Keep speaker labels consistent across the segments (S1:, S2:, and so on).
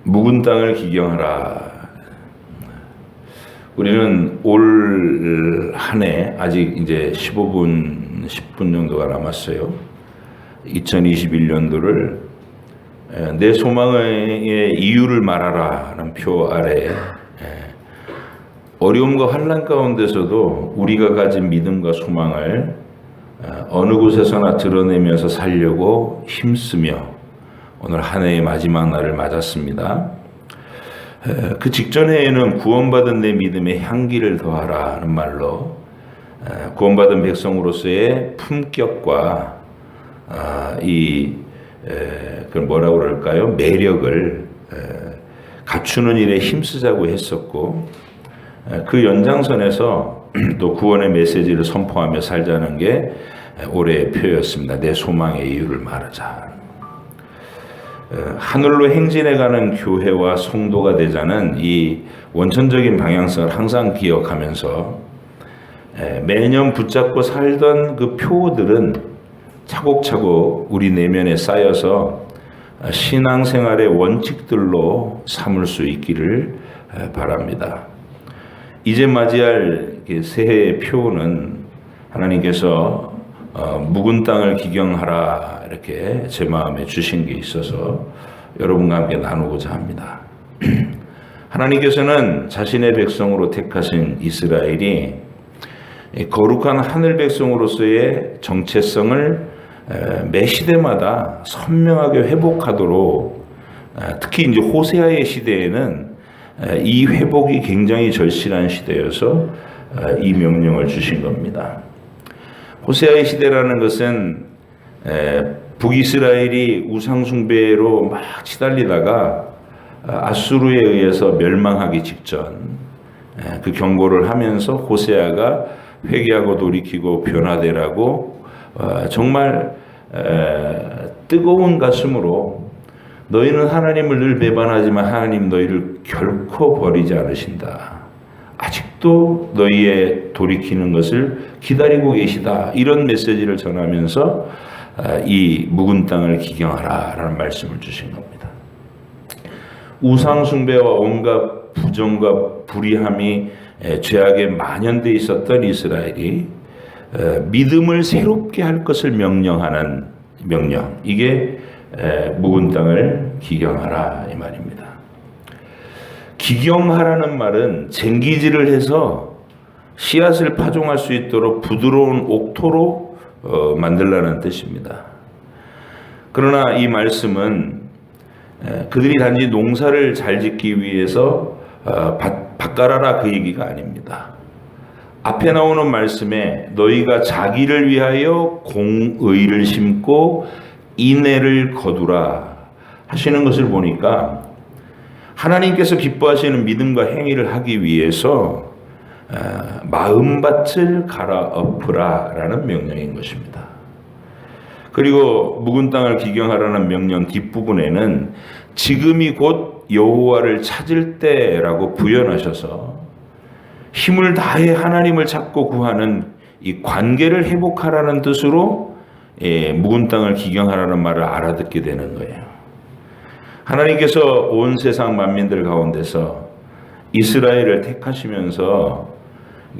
S1: 묵은 땅을 기경하라. 우리는 올 한 해 아직 이제 10분 정도가 남았어요. 2021년도를 내 소망의 이유를 말하라는 표 아래 어려움과 환난 가운데서도 우리가 가진 믿음과 소망을 어느 곳에서나 드러내면서 살려고 힘쓰며 오늘 한 해의 마지막 날을 맞았습니다. 그 직전 해에는 구원받은 내 믿음에 향기를 더하라는 말로 구원받은 백성으로서의 품격과 그걸 뭐라고 그럴까요? 매력을 갖추는 일에 힘쓰자고 했었고, 그 연장선에서 또 구원의 메시지를 선포하며 살자는 게 올해의 표였습니다. 내 소망의 이유를 말하자. 하늘로 행진해가는 교회와 성도가 되자는 이 원천적인 방향성을 항상 기억하면서 매년 붙잡고 살던 그 표들은 차곡차곡 우리 내면에 쌓여서 신앙생활의 원칙들로 삼을 수 있기를 바랍니다. 이제 맞이할 새해의 표는 하나님께서 묵은 땅을 기경하라 이렇게 제 마음에 주신 게 있어서 여러분과 함께 나누고자 합니다. 하나님께서는 자신의 백성으로 택하신 이스라엘이 거룩한 하늘 백성으로서의 정체성을 매 시대마다 선명하게 회복하도록, 특히 이제 호세아의 시대에는 이 회복이 굉장히 절실한 시대여서 이 명령을 주신 겁니다. 호세아의 시대라는 것은 북이스라엘이 우상숭배로 막 치달리다가 아수르에 의해서 멸망하기 직전 그 경고를 하면서 호세아가 회개하고 돌이키고 변화되라고 정말 뜨거운 가슴으로 너희는 하나님을 늘 배반하지만 하나님 너희를 결코 버리지 않으신다. 아직도 너희의 돌이키는 것을 기다리고 계시다. 이런 메시지를 전하면서 이 묵은 땅을 기경하라 라는 말씀을 주신 겁니다. 우상숭배와 온갖 부정과 불의함이 죄악에 만연되어 있었던 이스라엘이 믿음을 새롭게 할 것을 명령하는 명령, 이게 묵은 땅을 기경하라 이 말입니다. 기경하라는 말은 쟁기질을 해서 씨앗을 파종할 수 있도록 부드러운 옥토로 만들라는 뜻입니다. 그러나 이 말씀은 그들이 단지 농사를 잘 짓기 위해서 밭 갈아라 그 얘기가 아닙니다. 앞에 나오는 말씀에 너희가 자기를 위하여 공의를 심고 인애를 거두라 하시는 것을 보니까 하나님께서 기뻐하시는 믿음과 행위를 하기 위해서 마음밭을 갈아엎으라 라는 명령인 것입니다. 그리고 묵은 땅을 기경하라는 명령 뒷부분에는 지금이 곧 여호와를 찾을 때라고 부연하셔서 힘을 다해 하나님을 찾고 구하는 이 관계를 회복하라는 뜻으로 묵은 땅을 기경하라는 말을 알아듣게 되는 거예요. 하나님께서 온 세상 만민들 가운데서 이스라엘을 택하시면서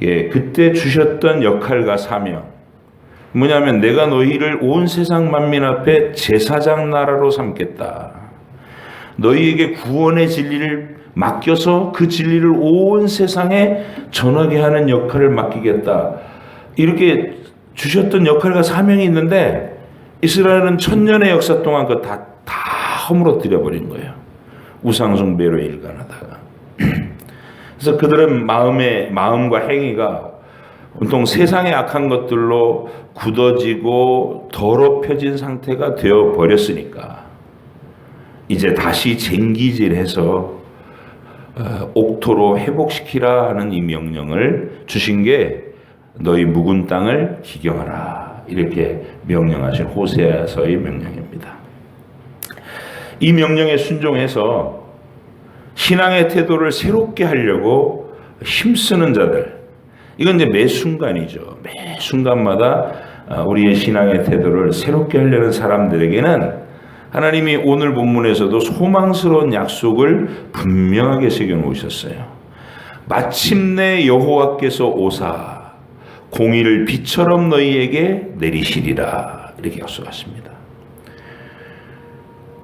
S1: 그때 주셨던 역할과 사명, 뭐냐면 내가 너희를 온 세상 만민 앞에 제사장 나라로 삼겠다. 너희에게 구원의 진리를 맡겨서 그 진리를 온 세상에 전하게 하는 역할을 맡기겠다. 이렇게 주셨던 역할과 사명이 있는데 이스라엘은 천년의 역사 동안 그거 다 허물어뜨려 버린 거예요. 우상숭배로 일관하다가. 그래서 그들은 마음과 행위가 온통 세상의 악한 것들로 굳어지고 더럽혀진 상태가 되어 버렸으니까 이제 다시 쟁기질해서 옥토로 회복시키라 하는 이 명령을 주신 게 너희 묵은 땅을 기경하라 이렇게 명령하신 호세아서의 명령입니다. 이 명령에 순종해서 신앙의 태도를 새롭게 하려고 힘쓰는 자들, 이건 이제 매 순간이죠. 매 순간마다 우리의 신앙의 태도를 새롭게 하려는 사람들에게는 하나님이 오늘 본문에서도 소망스러운 약속을 분명하게 새겨놓으셨어요. 마침내 여호와께서 오사 공의를 비처럼 너희에게 내리시리라, 이렇게 약속하십니다.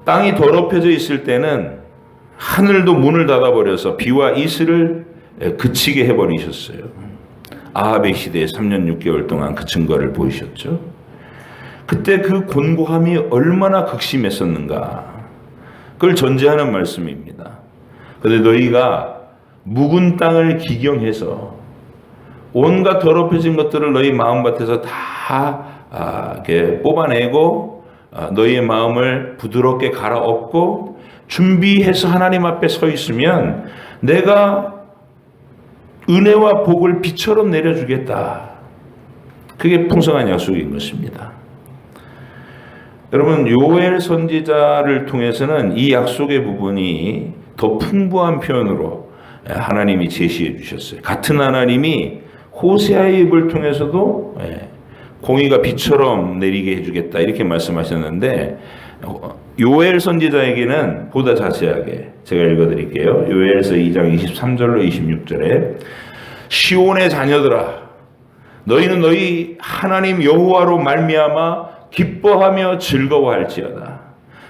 S1: 땅이 더럽혀져 있을 때는 하늘도 문을 닫아버려서 비와 이슬을 그치게 해버리셨어요. 아합의 시대에 3년 6개월 동안 그 증거를 보이셨죠. 그때 그 곤고함이 얼마나 극심했었는가, 그걸 전제하는 말씀입니다. 그런데 너희가 묵은 땅을 기경해서 온갖 더럽혀진 것들을 너희 마음밭에서 다 이렇게 뽑아내고 너희의 마음을 부드럽게 갈아엎고 준비해서 하나님 앞에 서 있으면 내가 은혜와 복을 비처럼 내려주겠다. 그게 풍성한 약속인 것입니다. 여러분, 요엘 선지자를 통해서는 이 약속의 부분이 더 풍부한 표현으로 하나님이 제시해 주셨어요. 같은 하나님이 호세아의 입을 통해서도 공의가 비처럼 내리게 해주겠다, 이렇게 말씀하셨는데, 요엘 선지자에게는 보다 자세하게 제가 읽어드릴게요. 요엘서 2장 23절로 26절에 시온의 자녀들아, 너희는 너희 하나님 여호와로 말미암아 기뻐하며 즐거워할지어다.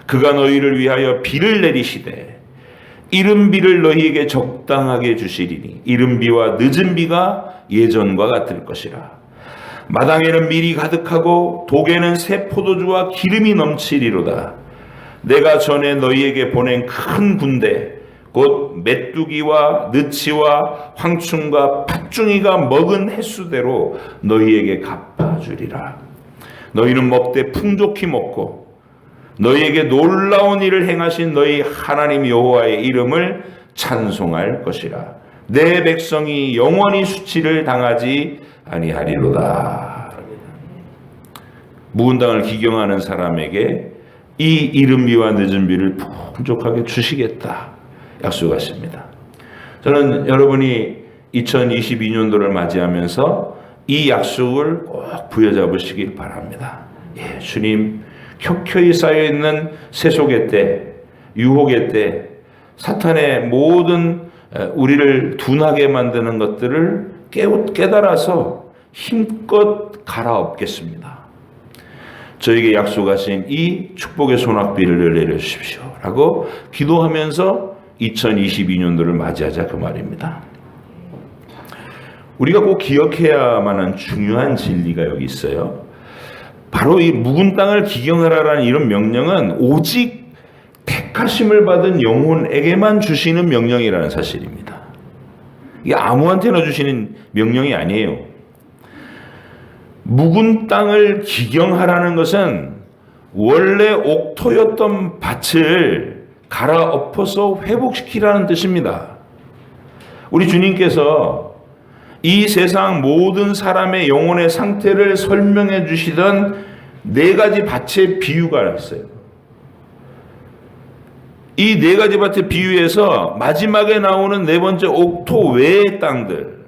S1: 그가 너희를 위하여 비를 내리시되 이른 비를 너희에게 적당하게 주시리니 이른 비와 늦은 비가 예전과 같을 것이라. 마당에는 밀이 가득하고 독에는 새 포도주와 기름이 넘치리로다. 내가 전에 너희에게 보낸 큰 군대 곧 메뚜기와 느치와 황충과 팥중이가 먹은 횟수대로 너희에게 갚아주리라. 너희는 먹되 풍족히 먹고 너희에게 놀라운 일을 행하신 너희 하나님 여호와의 이름을 찬송할 것이라. 내 백성이 영원히 수치를 당하지 아니하리로다. 묵은 땅을 기경하는 사람에게 이 이른 비와 늦은 비를 풍족하게 주시겠다 약속하십니다. 저는 여러분이 2022년도를 맞이하면서 이 약속을 꼭 부여잡으시길 바랍니다. 예, 주님, 켜켜이 쌓여있는 세속의 때, 유혹의 때, 사탄의 모든 우리를 둔하게 만드는 것들을 깨달아서 힘껏 갈아엎겠습니다. 저에게 약속하신 이 축복의 소낙비를 내려주십시오 라고 기도하면서 2022년도를 맞이하자, 그 말입니다. 우리가 꼭 기억해야만 하는 중요한 진리가 여기 있어요. 바로 이 묵은 땅을 기경하라라는 이런 명령은 오직 택하심을 받은 영혼에게만 주시는 명령이라는 사실입니다. 이게 아무한테나 주시는 명령이 아니에요. 묵은 땅을 기경하라는 것은 원래 옥토였던 밭을 갈아엎어서 회복시키라는 뜻입니다. 우리 주님께서 이 세상 모든 사람의 영혼의 상태를 설명해 주시던 4가지 밭의 비유가 있어요. 이 4가지 밭의 비유에서 마지막에 나오는 4번째 옥토 외의 땅들,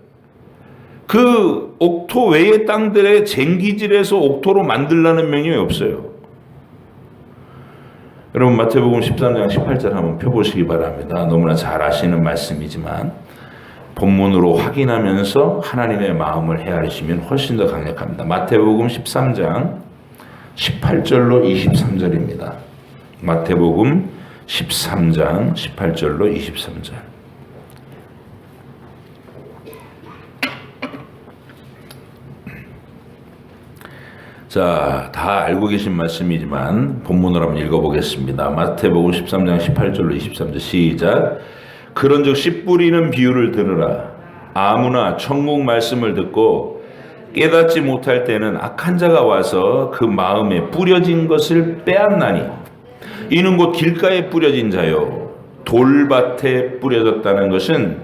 S1: 그 옥토 외의 땅들의 쟁기질에서 옥토로 만들라는 명령이 없어요. 여러분, 마태복음 13장 18절 한번 펴보시기 바랍니다. 너무나 잘 아시는 말씀이지만 본문으로 확인하면서 하나님의 마음을 헤아리시면 훨씬 더 강력합니다. 마태복음 13장 18절로 23절입니다. 마태복음 13장 18절로 23절. 자, 다 알고 계신 말씀이지만 본문으로 한번 읽어보겠습니다. 마태복음 13장 18절로 23절 시작. 그런즉 씨 뿌리는 비유를 들으라. 아무나 천국 말씀을 듣고 깨닫지 못할 때는 악한 자가 와서 그 마음에 뿌려진 것을 빼앗나니 이는 곧 길가에 뿌려진 자요 돌밭에 뿌려졌다는 것은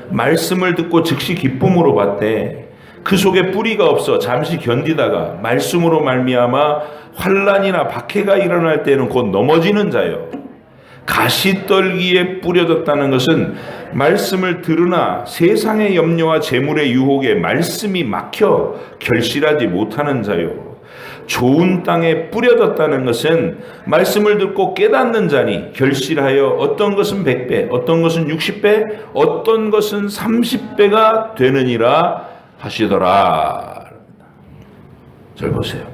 S1: 말씀을 듣고 즉시 기쁨으로 받되 그 속에 뿌리가 없어 잠시 견디다가 말씀으로 말미암아 환난이나 박해가 일어날 때는 곧 넘어지는 자요 가시떨기에 뿌려졌다는 것은 말씀을 들으나 세상의 염려와 재물의 유혹에 말씀이 막혀 결실하지 못하는 자요 좋은 땅에 뿌려졌다는 것은 말씀을 듣고 깨닫는 자니 결실하여 어떤 것은 100배, 어떤 것은 60배, 어떤 것은 30배가 되느니라 하시더라. 잘 보세요.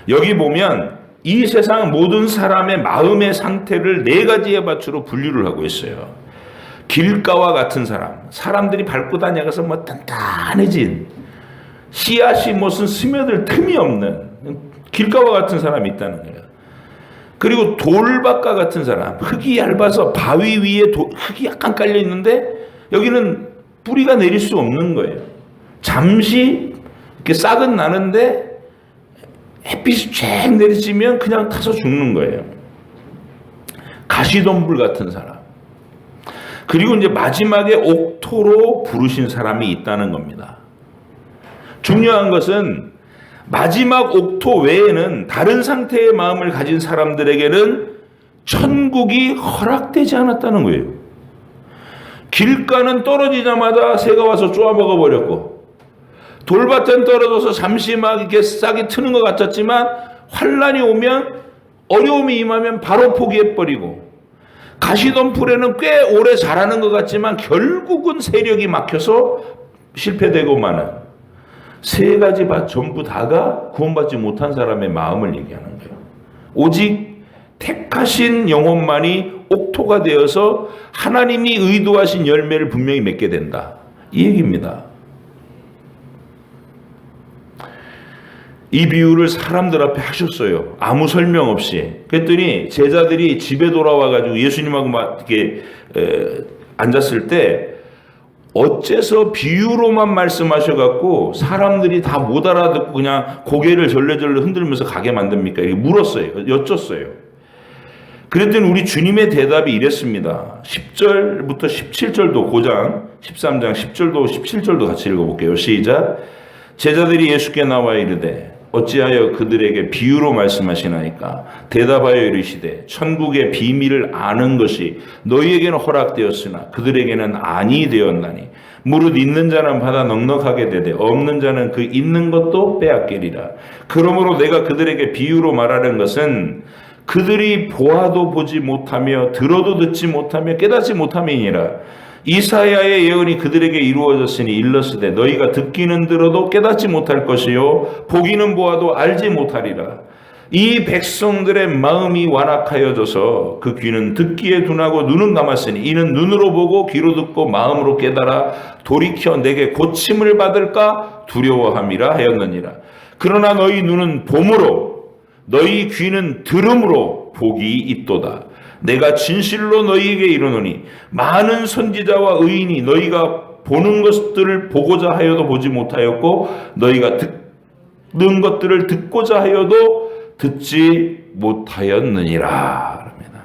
S1: 여기 보면 이 세상 모든 사람의 마음의 상태를 네 가지의 밭으로 분류를 하고 있어요. 길가와 같은 사람, 사람들이 밟고 다녀가서 뭐 단단해진 씨앗이 무슨 스며들 틈이 없는 길가와 같은 사람이 있다는 거예요. 그리고 돌밭과 같은 사람, 흙이 얇아서 바위 위에 흙이 약간 깔려 있는데 여기는 뿌리가 내릴 수 없는 거예요. 잠시 이렇게 싹은 나는데 햇빛이 쫙 내리치면 그냥 타서 죽는 거예요. 가시덤불 같은 사람. 그리고 이제 마지막에 옥토로 부르신 사람이 있다는 겁니다. 중요한 것은 마지막 옥토 외에는 다른 상태의 마음을 가진 사람들에게는 천국이 허락되지 않았다는 거예요. 길가는 떨어지자마자 새가 와서 쪼아먹어 버렸고, 돌밭은 떨어져서 잠시 막 이렇게 싹이 트는 것 같았지만 환란이 오면, 어려움이 임하면 바로 포기해버리고, 가시덤불에는 꽤 오래 자라는 것 같지만 결국은 세력이 막혀서 실패되고 마는 세 가지 밭 전부 다가 구원받지 못한 사람의 마음을 얘기하는 거예요. 오직 택하신 영혼만이 옥토가 되어서 하나님이 의도하신 열매를 분명히 맺게 된다, 이 얘기입니다. 이 비유를 사람들 앞에 하셨어요. 아무 설명 없이. 그랬더니 제자들이 집에 돌아와가지고 예수님하고 막 이렇게 앉았을 때 어째서 비유로만 말씀하셔갖고 사람들이 다 못 알아듣고 그냥 고개를 절레절레 흔들면서 가게 만듭니까? 이렇게 물었어요. 여쭸어요. 그랬더니 우리 주님의 대답이 이랬습니다. 10절부터 17절도 고장, 13장 10절도 17절도 같이 읽어볼게요. 시작. 제자들이 예수께 나와 이르되 어찌하여 그들에게 비유로 말씀하시나이까? 대답하여 이르시되 천국의 비밀을 아는 것이 너희에게는 허락되었으나 그들에게는 아니 되었나니 무릇 있는 자는 받아 넉넉하게 되되 없는 자는 그 있는 것도 빼앗기리라. 그러므로 내가 그들에게 비유로 말하는 것은 그들이 보아도 보지 못하며 들어도 듣지 못하며 깨닫지 못함이니라. 이사야의 예언이 그들에게 이루어졌으니 일렀으되 너희가 듣기는 들어도 깨닫지 못할 것이요 보기는 보아도 알지 못하리라. 이 백성들의 마음이 완악하여져서 그 귀는 듣기에 둔하고 눈은 감았으니 이는 눈으로 보고 귀로 듣고 마음으로 깨달아 돌이켜 내게 고침을 받을까 두려워함이라 하였느니라. 그러나 너희 눈은 봄으로 너희 귀는 들음으로 복이 있도다. 내가 진실로 너희에게 이르노니 많은 선지자와 의인이 너희가 보는 것들을 보고자 하여도 보지 못하였고 너희가 듣는 것들을 듣고자 하여도 듣지 못하였느니라. 합니다.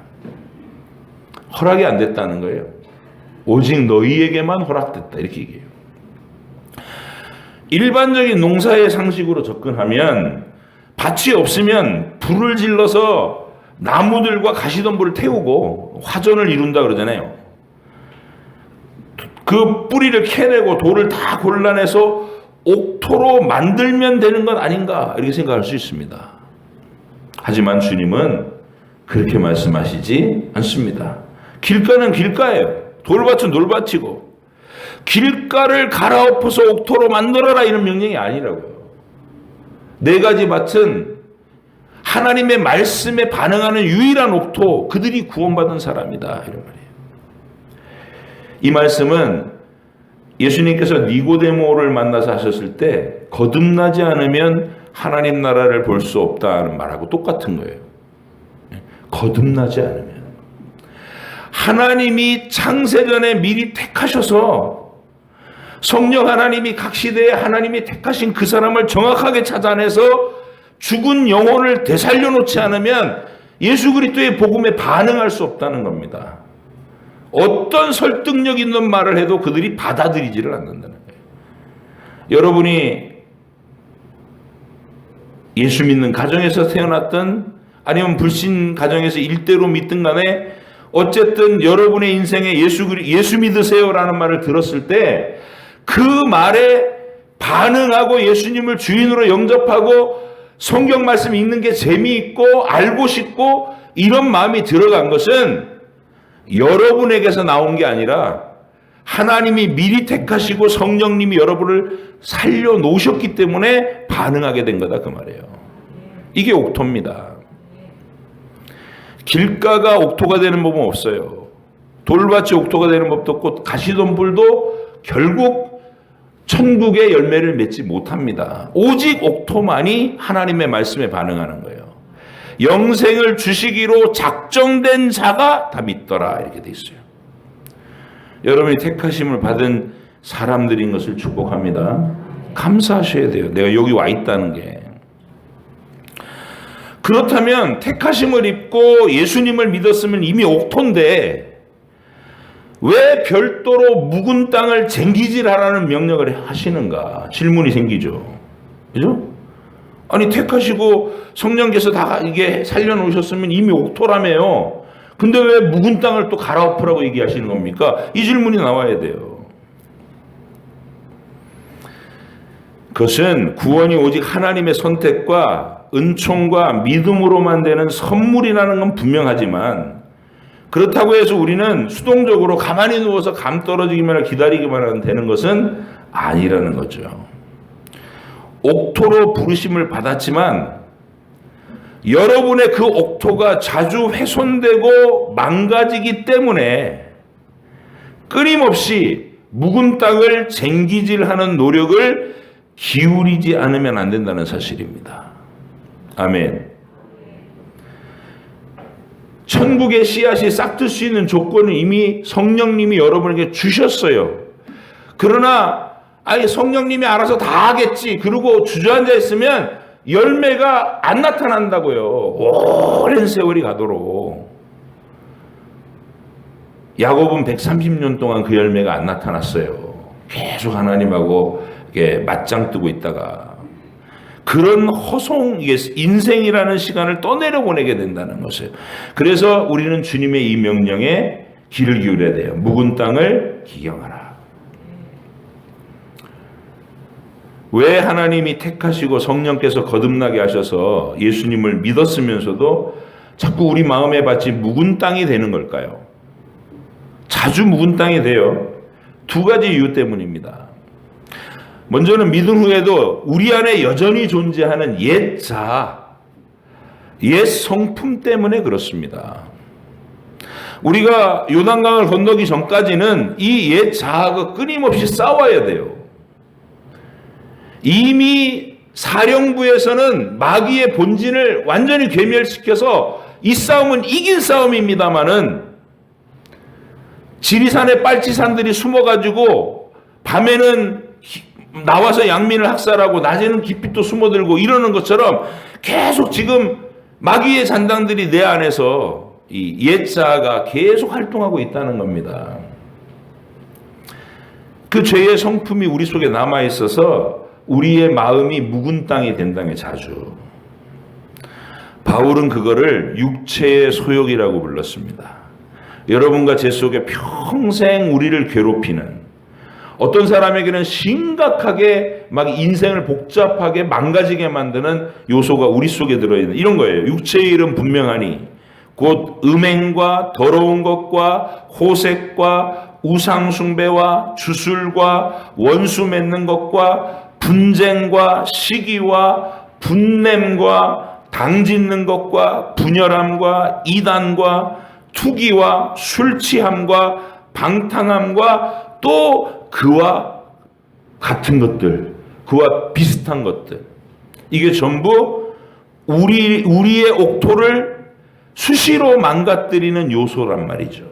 S1: 허락이 안 됐다는 거예요. 오직 너희에게만 허락됐다, 이렇게 얘기해요. 일반적인 농사의 상식으로 접근하면 밭이 없으면 불을 질러서 나무들과 가시덤불을 태우고 화전을 이룬다 그러잖아요. 그 뿌리를 캐내고 돌을 다 골라내서 옥토로 만들면 되는 건 아닌가, 이렇게 생각할 수 있습니다. 하지만 주님은 그렇게 말씀하시지 않습니다. 길가는 길가예요. 돌밭은 돌밭이고 길가를 갈아엎어서 옥토로 만들어라, 이런 명령이 아니라고요. 네 가지 밭은 하나님의 말씀에 반응하는 유일한 옥토, 그들이 구원받은 사람이다, 이런 말이에요. 이 말씀은 예수님께서 니고데모를 만나서 하셨을 때 거듭나지 않으면 하나님 나라를 볼 수 없다는 말하고 똑같은 거예요. 거듭나지 않으면. 하나님이 창세전에 미리 택하셔서 성령 하나님이 각 시대에 하나님이 택하신 그 사람을 정확하게 찾아내서 죽은 영혼을 되살려 놓지 않으면 예수 그리스도의 복음에 반응할 수 없다는 겁니다. 어떤 설득력 있는 말을 해도 그들이 받아들이지를 않는다는 거예요. 여러분이 예수 믿는 가정에서 태어났든 아니면 불신 가정에서 일대로 믿든 간에 어쨌든 여러분의 인생에 예수 믿으세요라는 말을 들었을 때 그 말에 반응하고 예수님을 주인으로 영접하고 성경 말씀 읽는 게 재미있고 알고 싶고 이런 마음이 들어간 것은 여러분에게서 나온 게 아니라 하나님이 미리 택하시고 성령님이 여러분을 살려놓으셨기 때문에 반응하게 된 거다 그 말이에요. 이게 옥토입니다. 길가가 옥토가 되는 법은 없어요. 돌밭이 옥토가 되는 법도 없고 가시덤불도 결국 천국의 열매를 맺지 못합니다. 오직 옥토만이 하나님의 말씀에 반응하는 거예요. 영생을 주시기로 작정된 자가 다 믿더라 이렇게 돼 있어요. 여러분이 택하심을 받은 사람들인 것을 축복합니다. 감사하셔야 돼요. 내가 여기 와 있다는 게. 그렇다면 택하심을 입고 예수님을 믿었으면 이미 옥토인데 왜 별도로 묵은 땅을 쟁기질하라는 명령을 하시는가 질문이 생기죠. 그죠? 아니 택하시고 성령께서 다 이게 살려놓으셨으면 이미 옥토라며요. 근데 왜 묵은 땅을 또 갈아엎으라고 얘기하시는 겁니까? 이 질문이 나와야 돼요. 그것은 구원이 오직 하나님의 선택과 은총과 믿음으로만 되는 선물이라는 건 분명하지만 그렇다고 해서 우리는 수동적으로 가만히 누워서 감 떨어지기만 기다리기만 하면 되는 것은 아니라는 거죠. 옥토로 부르심을 받았지만 여러분의 그 옥토가 자주 훼손되고 망가지기 때문에 끊임없이 묵은 땅을 쟁기질하는 노력을 기울이지 않으면 안 된다는 사실입니다. 아멘. 천국의 씨앗이 싹틀 수 있는 조건을 이미 성령님이 여러분에게 주셨어요. 그러나 아예 성령님이 알아서 다 하겠지 그러고 주저앉아 있으면 열매가 안 나타난다고요. 오랜 세월이 가도록. 야곱은 130년 동안 그 열매가 안 나타났어요. 계속 하나님하고 맞짱 뜨고 있다가 그런 허송, 인생이라는 시간을 떠내려 보내게 된다는 것이에요. 그래서 우리는 주님의 이 명령에 귀를 기울여야 돼요. 묵은 땅을 기경하라. 왜 하나님이 택하시고 성령께서 거듭나게 하셔서 예수님을 믿었으면서도 자꾸 우리 마음에 받지 묵은 땅이 되는 걸까요? 자주 묵은 땅이 돼요. 두 가지 이유 때문입니다. 먼저는 믿은 후에도 우리 안에 여전히 존재하는 옛 자아, 옛 성품 때문에 그렇습니다. 우리가 요단강을 건너기 전까지는 이 옛 자아가 끊임없이 싸워야 돼요. 이미 사령부에서는 마귀의 본진을 완전히 괴멸시켜서 이 싸움은 이긴 싸움입니다마는 지리산의 빨치산들이 숨어가지고 밤에는 나와서 양민을 학살하고 낮에는 깊이 또 숨어들고 이러는 것처럼 계속 지금 마귀의 잔당들이 내 안에서 이 옛자가 계속 활동하고 있다는 겁니다. 그 죄의 성품이 우리 속에 남아있어서 우리의 마음이 묵은 땅이 된다는 자주. 바울은 그거를 육체의 소욕이라고 불렀습니다. 여러분과 제 속에 평생 우리를 괴롭히는 어떤 사람에게는 심각하게 막 인생을 복잡하게 망가지게 만드는 요소가 우리 속에 들어있는 이런 거예요. 육체의 일은 분명하니 곧 음행과 더러운 것과 호색과 우상숭배와 주술과 원수 맺는 것과 분쟁과 시기와 분냄과 당짓는 것과 분열함과 이단과 투기와 술취함과 방탕함과 또 그와 같은 것들, 그와 비슷한 것들. 이게 전부 우리의 옥토를 수시로 망가뜨리는 요소란 말이죠.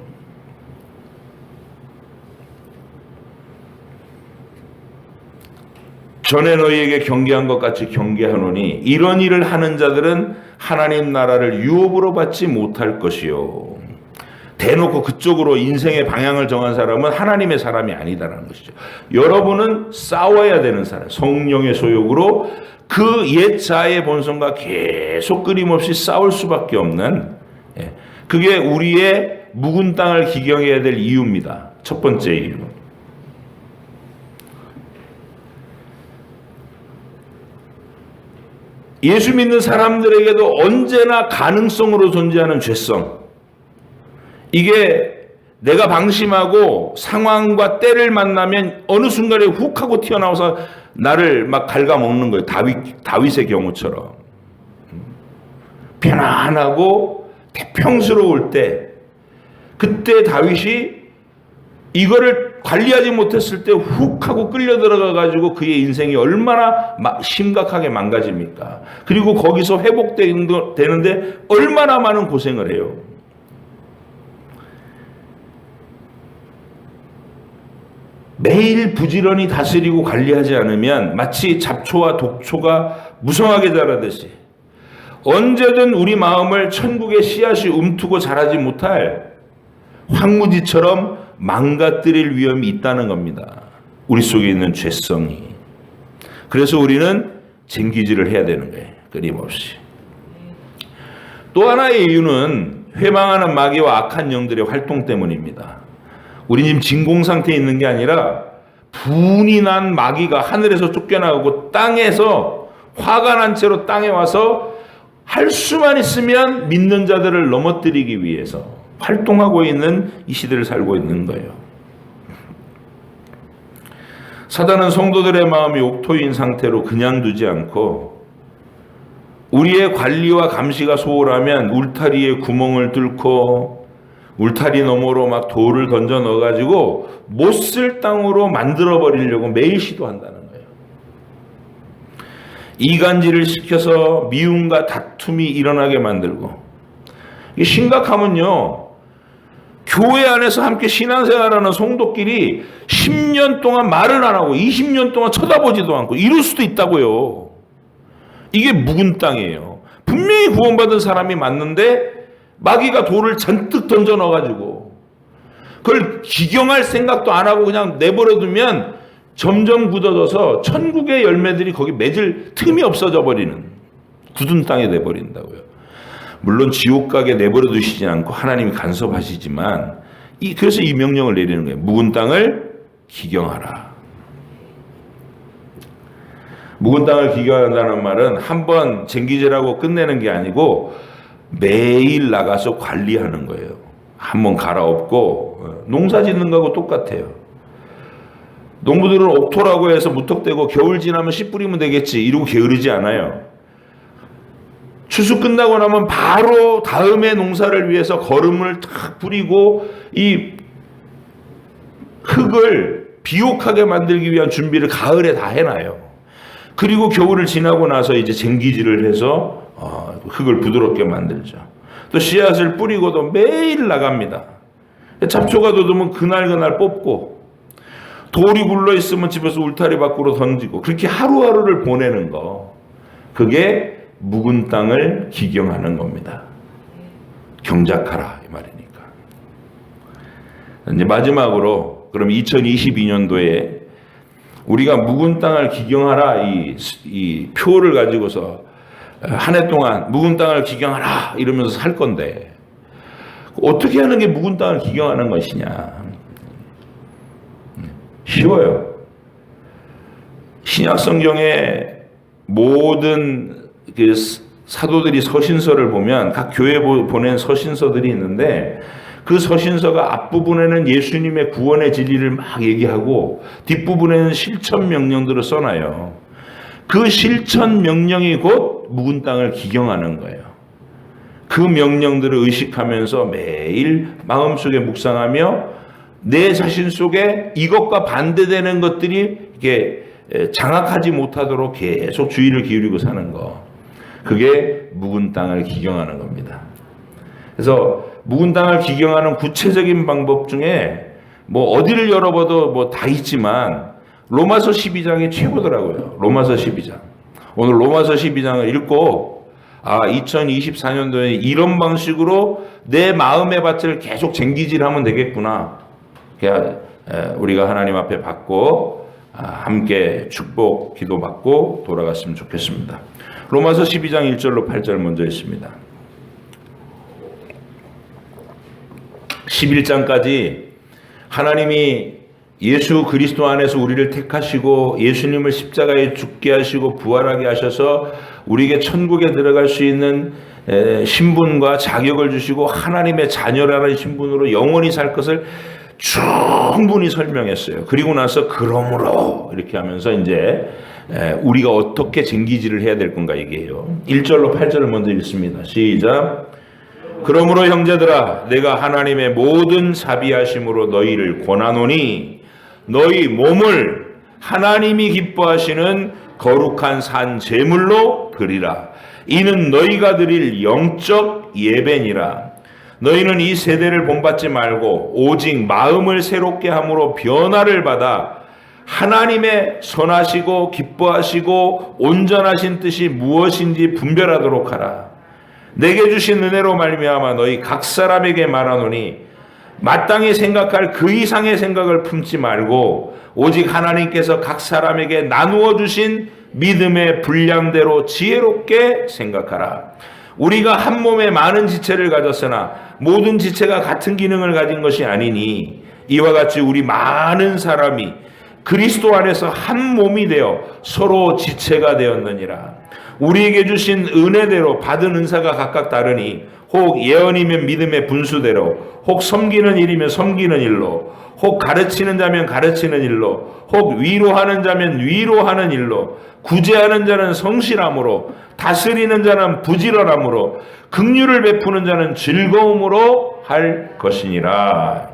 S1: 전에 너희에게 경계한 것 같이 경계하노니 이런 일을 하는 자들은 하나님 나라를 유업으로 받지 못할 것이요. 대놓고 그쪽으로 인생의 방향을 정한 사람은 하나님의 사람이 아니다라는 것이죠. 여러분은 싸워야 되는 사람, 성령의 소욕으로 그 옛 자아의 본성과 계속 끊임없이 싸울 수밖에 없는, 그게 우리의 묵은 땅을 기경해야 될 이유입니다. 첫 번째 이유. 예수 믿는 사람들에게도 언제나 가능성으로 존재하는 죄성. 이게 내가 방심하고 상황과 때를 만나면 어느 순간에 훅 하고 튀어나와서 나를 막 갉아먹는 거예요. 다윗의 경우처럼. 편안하고 대평스러울 때, 그때 다윗이 이거를 관리하지 못했을 때 훅 하고 끌려 들어가 가지고 그의 인생이 얼마나 심각하게 망가집니까? 그리고 거기서 회복되는데 얼마나 많은 고생을 해요. 매일 부지런히 다스리고 관리하지 않으면 마치 잡초와 독초가 무성하게 자라듯이 언제든 우리 마음을 천국의 씨앗이 움트고 자라지 못할 황무지처럼 망가뜨릴 위험이 있다는 겁니다. 우리 속에 있는 죄성이. 그래서 우리는 쟁기질을 해야 되는 거예요. 끊임없이. 또 하나의 이유는 회방하는 마귀와 악한 영들의 활동 때문입니다. 우리 지금 진공 상태에 있는 게 아니라 분이 난 마귀가 하늘에서 쫓겨나가고 땅에서 화가 난 채로 땅에 와서 할 수만 있으면 믿는 자들을 넘어뜨리기 위해서 활동하고 있는 이 시대를 살고 있는 거예요. 사단은 성도들의 마음이 옥토인 상태로 그냥 두지 않고 우리의 관리와 감시가 소홀하면 울타리에 구멍을 뚫고 울타리 너머로 막 돌을 던져 넣어가지고 못 쓸 땅으로 만들어 버리려고 매일 시도한다는 거예요. 이간질을 시켜서 미움과 다툼이 일어나게 만들고, 이게 심각하면요, 교회 안에서 함께 신앙생활하는 성도끼리 10년 동안 말을 안 하고 20년 동안 쳐다보지도 않고 이럴 수도 있다고요. 이게 묵은 땅이에요. 분명히 구원받은 사람이 맞는데 마귀가 돌을 잔뜩 던져 넣어가지고 그걸 기경할 생각도 안 하고 그냥 내버려두면 점점 굳어져서 천국의 열매들이 거기 맺을 틈이 없어져 버리는 굳은 땅에 내버린다고요. 물론 지옥 가게 내버려 두시지 않고 하나님이 간섭하시지만 그래서 이 명령을 내리는 거예요. 묵은 땅을 기경하라. 묵은 땅을 기경한다는 말은 한번 쟁기질하고 끝내는 게 아니고 매일 나가서 관리하는 거예요. 한번 갈아엎고 농사 짓는 거하고 똑같아요. 농부들은 옥토라고 해서 무턱대고 겨울 지나면 씨 뿌리면 되겠지 이러고 게으르지 않아요. 추수 끝나고 나면 바로 다음에 농사를 위해서 거름을 탁 뿌리고 이 흙을 비옥하게 만들기 위한 준비를 가을에 다 해놔요. 그리고 겨울을 지나고 나서 이제 쟁기질을 해서 흙을 부드럽게 만들죠. 또 씨앗을 뿌리고도 매일 나갑니다. 잡초가 돋으면 그날 뽑고, 돌이 굴러 있으면 집에서 울타리 밖으로 던지고, 그렇게 하루하루를 보내는 거, 그게 묵은 땅을 기경하는 겁니다. 경작하라 이 말이니까. 이제 마지막으로 그럼 2022년도에 우리가 묵은 땅을 기경하라 이 표를 가지고서 한 해 동안 묵은 땅을 기경하라 이러면서 살 건데 어떻게 하는 게 묵은 땅을 기경하는 것이냐? 쉬워요. 신약 성경에 모든 그 사도들이 서신서를 보면 각 교회에 보낸 서신서들이 있는데 그 서신서가 앞부분에는 예수님의 구원의 진리를 막 얘기하고 뒷부분에는 실천 명령들을 써놔요. 그 실천 명령이 곧 묵은 땅을 기경하는 거예요. 그 명령들을 의식하면서 매일 마음속에 묵상하며 내 자신 속에 이것과 반대되는 것들이 이게 장악하지 못하도록 계속 주의를 기울이고 사는 거. 그게 묵은 땅을 기경하는 겁니다. 그래서 묵은 땅을 기경하는 구체적인 방법 중에 뭐 어디를 열어봐도 뭐 다 있지만 로마서 12장이 최고더라고요. 로마서 12장. 오늘 로마서 12장을 읽고 2024년도에 이런 방식으로 내 마음의 밭을 계속 쟁기질하면 되겠구나. 우리가 하나님 앞에 받고 함께 축복 기도 받고 돌아갔으면 좋겠습니다. 로마서 12장 1절로 8절 먼저 있습니다. 11장까지 하나님이 예수 그리스도 안에서 우리를 택하시고 예수님을 십자가에 죽게 하시고 부활하게 하셔서 우리에게 천국에 들어갈 수 있는 신분과 자격을 주시고 하나님의 자녀라는 신분으로 영원히 살 것을 충분히 설명했어요. 그리고 나서 그러므로 이렇게 하면서 이제 우리가 어떻게 쟁기질을 해야 될 건가 얘기해요. 1절로 8절을 먼저 읽습니다. 시작. 그러므로 형제들아 내가 하나님의 모든 자비하심으로 너희를 권하노니 너희 몸을 하나님이 기뻐하시는 거룩한 산 제물로 드리라. 이는 너희가 드릴 영적 예배니라. 너희는 이 세대를 본받지 말고 오직 마음을 새롭게 함으로 변화를 받아 하나님의 선하시고 기뻐하시고 온전하신 뜻이 무엇인지 분별하도록 하라. 내게 주신 은혜로 말미암아 너희 각 사람에게 말하노니 마땅히 생각할 그 이상의 생각을 품지 말고 오직 하나님께서 각 사람에게 나누어 주신 믿음의 분량대로 지혜롭게 생각하라. 우리가 한 몸에 많은 지체를 가졌으나 모든 지체가 같은 기능을 가진 것이 아니니 이와 같이 우리 많은 사람이 그리스도 안에서 한 몸이 되어 서로 지체가 되었느니라. 우리에게 주신 은혜대로 받은 은사가 각각 다르니 혹 예언이면 믿음의 분수대로, 혹 섬기는 일이면 섬기는 일로, 혹 가르치는 자면 가르치는 일로, 혹 위로하는 자면 위로하는 일로, 구제하는 자는 성실함으로, 다스리는 자는 부지런함으로, 긍휼을 베푸는 자는 즐거움으로 할 것이니라.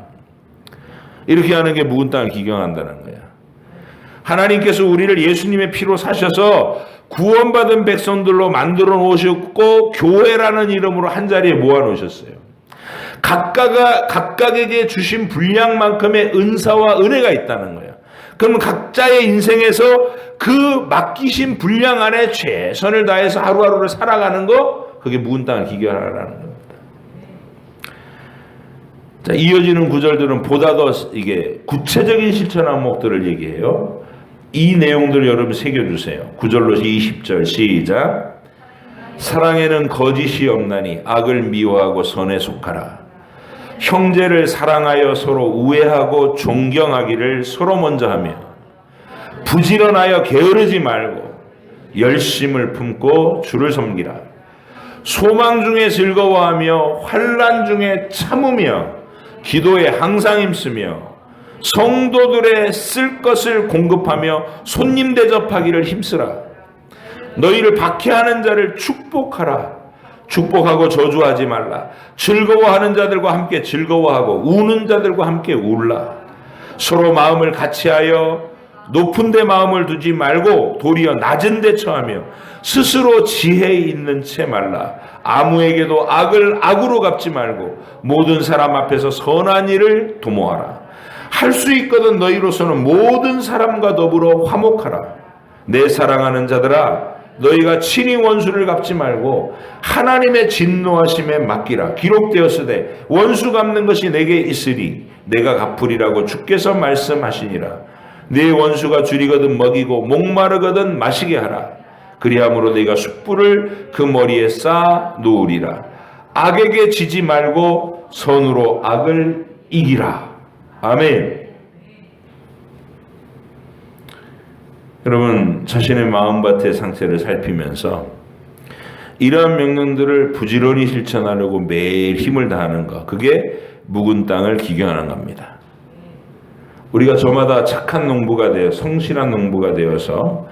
S1: 이렇게 하는 게 묵은 땅을 기경한다는 거야. 하나님께서 우리를 예수님의 피로 사셔서 구원받은 백성들로 만들어 놓으셨고 교회라는 이름으로 한자리에 모아 놓으셨어요. 각각에게 주신 분량만큼의 은사와 은혜가 있다는 거예요. 그럼 각자의 인생에서 그 맡기신 분량 안에 최선을 다해서 하루하루를 살아가는 거, 그게 묵은 땅을 기경하라는 겁니다. 자, 이어지는 구절들은 보다 더 이게 구체적인 실천 항목들을 얘기해요. 이 내용들을 여러분 새겨주세요. 9절로 20절 시작. 사랑에는 거짓이 없나니 악을 미워하고 선에 속하라. 형제를 사랑하여 서로 우애하고 존경하기를 서로 먼저 하며 부지런하여 게으르지 말고 열심을 품고 주를 섬기라. 소망 중에 즐거워하며 환난 중에 참으며 기도에 항상 힘쓰며 성도들의 쓸 것을 공급하며 손님 대접하기를 힘쓰라. 너희를 박해하는 자를 축복하라. 축복하고 저주하지 말라. 즐거워하는 자들과 함께 즐거워하고 우는 자들과 함께 울라. 서로 마음을 같이하여 높은 데 마음을 두지 말고 도리어 낮은 데 처하며 스스로 지혜 있는 채 말라. 아무에게도 악을 악으로 갚지 말고 모든 사람 앞에서 선한 일을 도모하라. 할 수 있거든 너희로서는 모든 사람과 더불어 화목하라. 내 사랑하는 자들아 너희가 친히 원수를 갚지 말고 하나님의 진노하심에 맡기라. 기록되었으되 원수 갚는 것이 내게 있으리 내가 갚으리라고 주께서 말씀하시니라. 네 원수가 줄이거든 먹이고 목마르거든 마시게 하라. 그리함으로 네가 숯불을 그 머리에 쌓아 놓으리라. 악에게 지지 말고 선으로 악을 이기라. 아멘. 여러분 자신의 마음밭의 상태를 살피면서 이러한 명령들을 부지런히 실천하려고 매일 힘을 다하는 것, 그게 묵은 땅을 기경하는 겁니다. 우리가 저마다 착한 농부가 되어 성실한 농부가 되어서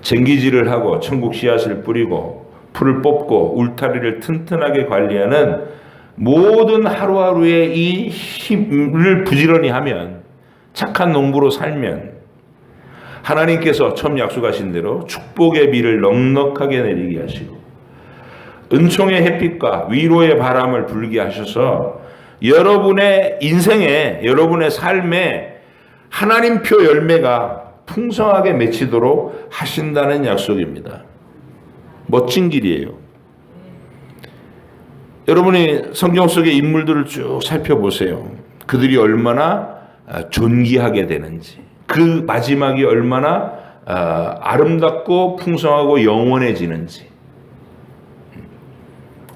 S1: 쟁기질을 하고 천국 씨앗을 뿌리고 풀을 뽑고 울타리를 튼튼하게 관리하는 모든 하루하루의 이 힘을 부지런히 하면, 착한 농부로 살면 하나님께서 처음 약속하신 대로 축복의 비를 넉넉하게 내리게 하시고 은총의 햇빛과 위로의 바람을 불게 하셔서 여러분의 인생에, 여러분의 삶에 하나님표 열매가 풍성하게 맺히도록 하신다는 약속입니다. 멋진 길이에요. 여러분이 성경 속의 인물들을 쭉 살펴보세요. 그들이 얼마나 존귀하게 되는지, 그 마지막이 얼마나 아름답고 풍성하고 영원해지는지,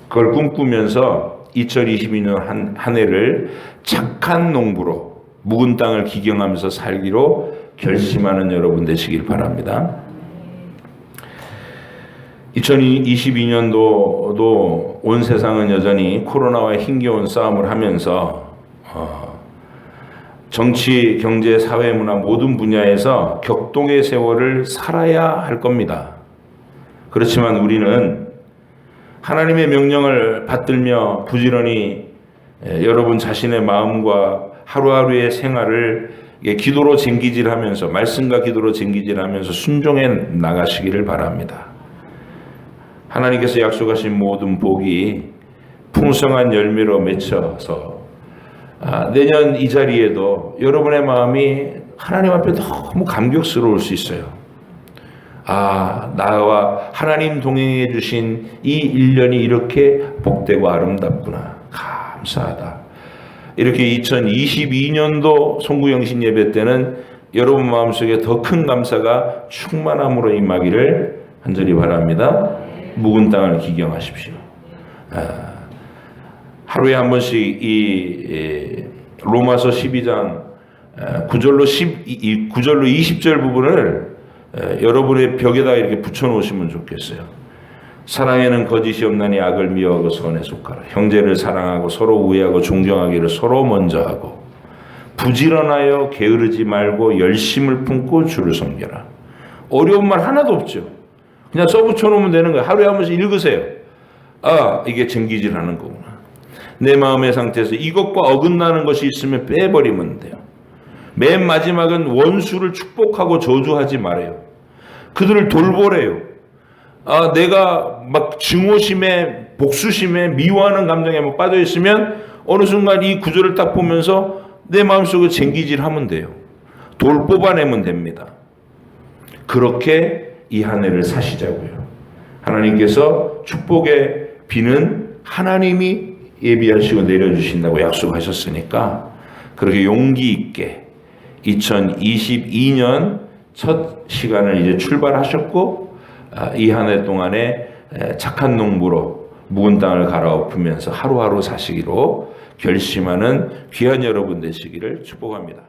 S1: 그걸 꿈꾸면서 2022년 한 해를 착한 농부로 묵은 땅을 기경하면서 살기로 결심하는 여러분 되시길 바랍니다. 2022년도도 온 세상은 여전히 코로나와 힘겨운 싸움을 하면서 정치, 경제, 사회, 문화 모든 분야에서 격동의 세월을 살아야 할 겁니다. 그렇지만 우리는 하나님의 명령을 받들며 부지런히 여러분 자신의 마음과 하루하루의 생활을 기도로 쟁기질하면서 말씀과 기도로 쟁기질하면서 순종해 나가시기를 바랍니다. 하나님께서 약속하신 모든 복이 풍성한 열매로 맺혀서 내년 이 자리에도 여러분의 마음이 하나님 앞에 너무 감격스러울 수 있어요. 나와 하나님 동행해 주신 이 1년이 이렇게 복되고 아름답구나. 감사하다. 이렇게 2022년도 송구영신 예배 때는 여러분 마음속에 더 큰 감사가 충만함으로 임하기를 간절히 바랍니다. 묵은 땅을 기경하십시오. 하루에 한 번씩 이 로마서 12장 9절로 20절 부분을 여러분의 벽에다 이렇게 붙여놓으시면 좋겠어요. 사랑에는 거짓이 없나니 악을 미워하고 선에 속하라. 형제를 사랑하고 서로 우애하고 존경하기를 서로 먼저 하고 부지런하여 게으르지 말고 열심을 품고 주를 섬겨라. 어려운 말 하나도 없죠. 그냥 써붙여 놓으면 되는 거예요. 하루에 한 번씩 읽으세요. 이게 쟁기질하는 거구나. 내 마음의 상태에서 이것과 어긋나는 것이 있으면 빼버리면 돼요. 맨 마지막은 원수를 축복하고 저주하지 말아요. 그들을 돌보래요. 내가 막 증오심에 복수심에 미워하는 감정에 막 빠져 있으면 어느 순간 이 구절을 딱 보면서 내 마음속에 쟁기질하면 돼요. 돌 뽑아내면 됩니다. 그렇게 이 한 해를 사시자고요. 하나님께서 축복의 비는 하나님이 예비하시고 내려주신다고 약속하셨으니까 그렇게 용기 있게 2022년 첫 시간을 이제 출발하셨고 이 한 해 동안에 착한 농부로 묵은 땅을 갈아엎으면서 하루하루 사시기로 결심하는 귀한 여러분 되시기를 축복합니다.